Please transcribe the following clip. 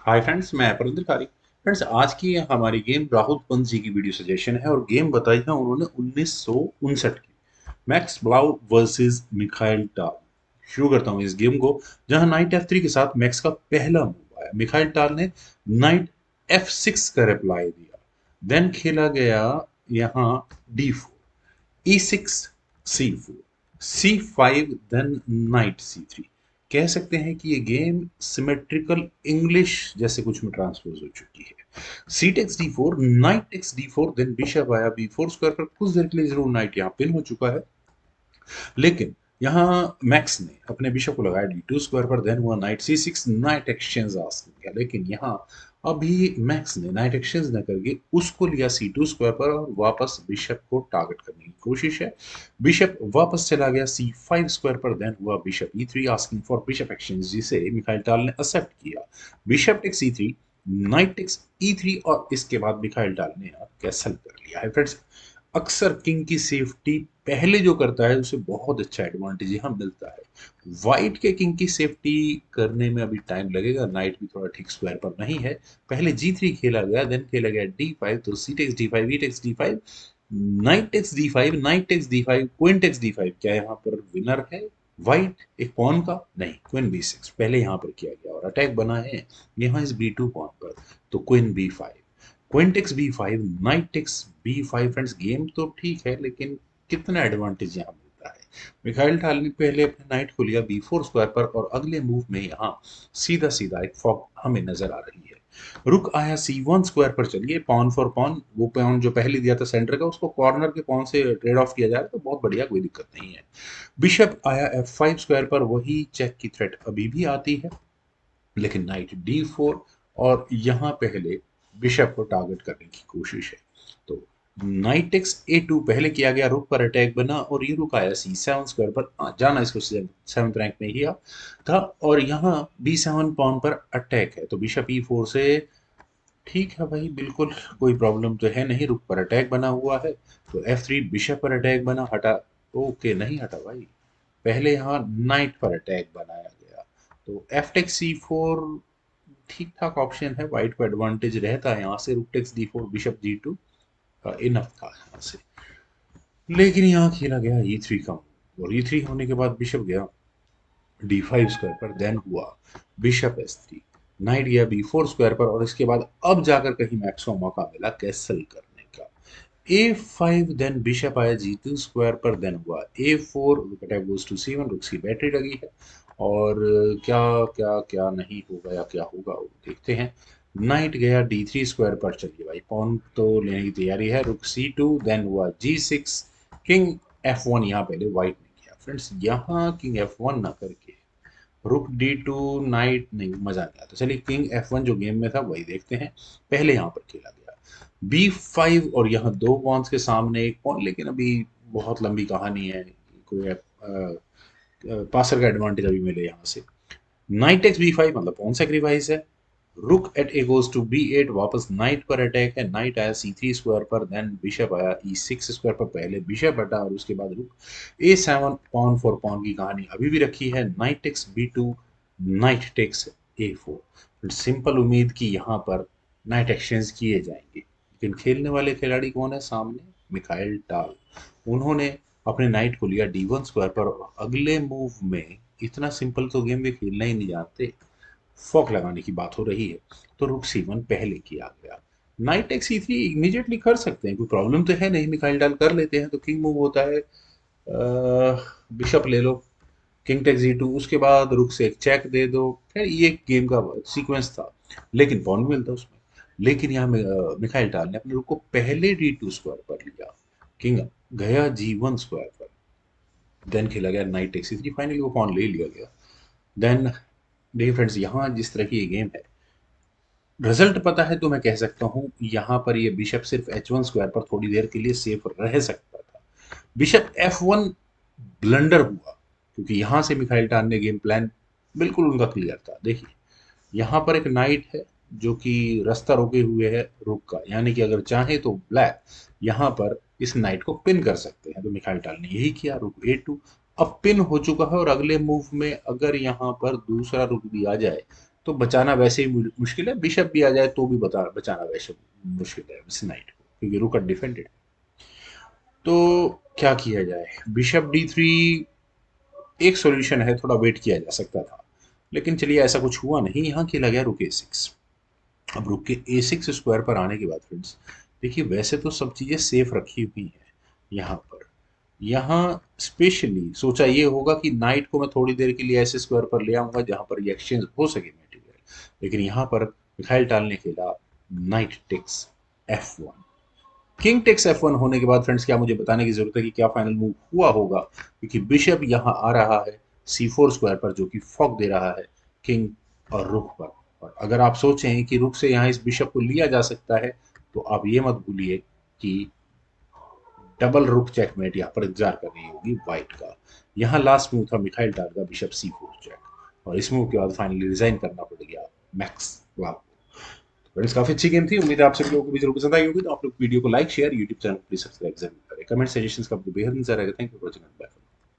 Hi friends, मैं परिंदर कारी। Friends, आज की हमारी गेम राहुल पंत जी की वीडियो सजेशन है और गेम बताई है उन्होंने 1959 की। मैक्स ब्लाउ वर्सेस मिखाइल टाल। शुरू करता हूँ इस गेम को, जहां नाइट F3 के साथ मैक्स का पहला मूव आया। मिखाइल टाल ने नाइट F6 का रिप्लाई दिया। देन खेला गया यहाँ D4, E6, C4, C5, then night C3। कह सकते हैं कि ये गेम सिमेट्रिकल इंग्लिश जैसे कुछ में ट्रांसपोज हो चुकी है। C takes D4, knight takes D4, then bishop आया B4 स्क्वायर पर। कुछ देर के लिए जरूर नाइट यहाँ पिन हो चुका है, लेकिन यहाँ मैक्स ने अपने बिशप को लगाया D2 स्क्वायर पर। देन हुआ night C6, night exchange ask किया, लेकिन यहाँ अभी मैक्स ने नाइट एक्सचेंज न करके उसको लिया C2 स्क्वायर पर और वापस बिशप को टारगेट करने की कोशिश है। बिशप वापस चला गया C5 स्क्वायर पर। देन हुआ bishop E3 asking for bishop exchange, जिसे मिखाइल टाल ने एक्सेप्ट किया। Bishop takes E3, knight takes E3 और इसके बाद मिखाइल टाल ने यहाँ कैसल कर लिया है। फ्रेंड्स, अक्सर किंग की सेफ्टी पहले जो करता है उसे बहुत अच्छा एडवांटेज यहाँ मिलता है। वाइट के किंग की सेफ्टी करने में अभी टाइम लगेगा, नाइट भी थोड़ा ठीक स्क्वायर पर नहीं है। पहले G3 खेला गया, देन खेला गया D5, तो C takes D5, E takes D5, knight takes D5, knight takes D5, queen takes D5। क्या यहाँ पर विनर है वाइट एक पॉन का? नहीं, क्वीन B6 पहले यहाँ पर किया गया और अटैक बना है यहाँ इस B2 पॉन पर। तो queen B5, queen takes B5, knight takes B5। Friends, game तो ठीक है, लेकिन कितना एडवांटेज यहाँ मिलता है। मिखाइल ठाल ने पहले अपने नाइट को लिया B4 स्क्वायर पर और अगले मूव में यहाँ सीधा सीधा एक फॉक हमें नजर आ रही है। रुक आया C1 स्क्वायर पर। चलिए, पॉन फॉर पॉन, वो पॉन जो पहले दिया था सेंटर का, उसको कॉर्नर के पॉन से ट्रेड ऑफ किया जा रहा है, तो बहुत बढ़िया, कोई दिक्कत नहीं है। बिशप आया F5 स्क्वायर पर। वही चेक की थ्रेट अभी भी आती है, लेकिन नाइट D4 और यहाँ पहले बिशप को टारगेट करने की कोशिश है। तो नाइट टेक्स A2 पहले किया गया, रुक पर अटैक बना और ये रुक आया C7 स्क्वायर पर। जाना इसको सेवंथ रैंक में ही था और यहाँ B7 पॉन पर अटैक है, तो बिशप E4 से ठीक है भाई, बिल्कुल कोई प्रॉब्लम तो है नहीं। रुक पर अटैक बना हुआ है, तो F3 बिशप पर अटैक बना, हटा। ओके, नहीं हटा भाई, पहले यहाँ नाइट पर अटैक बनाया गया। तो एफ टेक्स C4 ठीक ठाक ऑप्शन है, वाइट को एडवांटेज रहता है यहाँ से। Rook takes D4, bishop G2 enough था यहाँ से, लेकिन यहाँ खेला गया E3 का move, और E3 होने के बाद बिशप गया D5 स्क्वायर पर। देन हुआ बिशप S3, नाइट गया B4 स्क्वायर पर और इसके बाद अब जाकर कहीं मैक्स को मौका मिला कैसल करने का। A5, देन बिशप आया G2 स्क्वायर पर। देन हुआ A4, रुक अटैक गोज टू C1, रुक की बैटरी लगी है और क्या क्या क्या नहीं होगा या क्या होगा वो देखते हैं। नाइट गया D3 स्क्वायर पर। चलिए भाई, पॉन तो लेने की तैयारी है। रुक C2, देन हुआ G6, किंग F1 यहाँ पहले वाइट ने किया। फ्रेंड्स, यहाँ किंग F1 ना करके रुक D2, नाइट नहीं, मजा नहीं आता। चलिए, किंग F1 जो गेम में था वही देखते हैं। पहले यहाँ पर खेला गया B5 और यहाँ दो पॉन्स के सामने एक पॉन, लेकिन अभी बहुत लंबी कहानी है, कोई पासर का एडवांटेज अभी मिले यहाँ से। नाइट टेक्स B5 मतलब पॉन सेक्रीफाइस है। रुक eight A goes to B8, वापस नाइट पर अटैक है। नाइट आया C3 स्क्वायर पर, देन बिशप आया E6 स्क्वायर पर। पहले बिशप हटा और उसके बाद रुक A7, पॉन फॉर पॉन की कहानी अभी भी रखी है। Knight takes B2, knight takes A4। Simple उम्मीद की यहाँ पर नाइट एक्सचेंज किए जाएंगे, लेकिन खेलने वाले खिलाड़ी कौन है सामने? मिखाइल टाल। उन्होंने अपने नाइट को लिया D1 स्क्वायर पर और अगले मूव में, इतना सिंपल तो गेम में खेलना ही नहीं जानते, फॉक लगाने की बात हो रही है, तो रुक C1 पहले किया गया। नाइट टेक C3 इमीडिएटली कर सकते हैं, कोई प्रॉब्लम तो है नहीं, मिखाइल डाल कर लेते हैं। तो किंग मूव होता है, बिशप ले लो, किंग टेक G2, उसके बाद रुक से एक चेक दे दो। खैर, ये गेम का सीक्वेंस था, लेकिन पॉन भी मिलता उसमें। लेकिन यहाँ मिखाइल टाल ने अपने रुक को पहले D2 स्क्वायर पर लिया, किंग गया G1 स्क्वायर पर। देन खेला गया नाइट टेक C3, फाइनली वो पॉन ले लिया गया। देन देखिए फ्रेंड्स, यहाँ जिस तरह की ये गेम है, रिजल्ट पता है तो मैं कह सकता हूँ यहाँ पर ये बिशप सिर्फ H1 स्क्वायर पर थोड़ी देर के लिए सेफ रह सकता था। बिशप F1 ब्लंडर हुआ, क्योंकि यहाँ से मिखाइल टान ने गेम प्लान बिल्कुल उनका क्लियर था। देखिए, यहाँ पर एक नाइट है जो कि रास्ता रोके हुए है रुक का, यानी कि अगर चाहे तो ब्लैक यहाँ पर इस नाइट को पिन कर सकते हैं। तो मिखाइल टाल ने यही किया, रुक A2 अब पिन हो चुका है और अगले मूव में अगर यहाँ पर दूसरा रुक भी आ जाए तो बचाना वैसे ही मुश्किल है, बिशप भी आ जाए तो भी बचाना वैसे मुश्किल है इस नाइट को, क्योंकि रुक डिफेंडेड। तो क्या किया जाए, बिशप d3 एक सॉल्यूशन है, थोड़ा वेट किया जा सकता था, लेकिन चलिए ऐसा कुछ हुआ नहीं, यहाँ खेला गया रुक a6। अब रुक के a6 स्क्वायर पर आने के बाद फ्रेंड्स देखिए, वैसे तो सब चीज़ें सेफ रखी हुई हैं यहाँ पर। यहाँ स्पेशली सोचा ये होगा कि नाइट को मैं थोड़ी देर के लिए ऐसे स्क्वायर पर ले आऊंगा जहां पर ये एक्सचेंज हो सके मटेरियल, लेकिन यहाँ पर मिखाइल टाल ने खेला knight takes f1। King takes f1 होने के बाद फ्रेंड्स क्या मुझे बताने की जरूरत है कि क्या फाइनल मूव हुआ होगा, क्योंकि बिशप यहाँ आ रहा है c4 स्क्वायर पर, जो कि फॉक दे रहा है किंग और रुक पर। और अगर आप सोचें कि रुक से यहाँ इस बिशप को लिया जा सकता है, तो आप ये मत भूलिए कि डबल रुक चेकमेट यहाँ पर इंतजार कर रही होगी व्हाइट का। यहाँ लास्ट मूव था मिखाइल टाल का बिशप c4 चेक, और इस मूव के बाद फाइनली रिजाइन करना पड़ गया मैक्स ब्लाउ को। फ्रेंड्स काफी अच्छी गेम थी, उम्मीद है आप सभी लोगों को भी जरूर पसंद आई होगी। तो आप लोग वीडियो को लाइक शेयर, यूट्यूब चैनल को प्लीज सब्सक्राइब जरूर करें, कमेंट सजेशंस का आपको बेहद इंतजार रहेगा। Thank you for watching.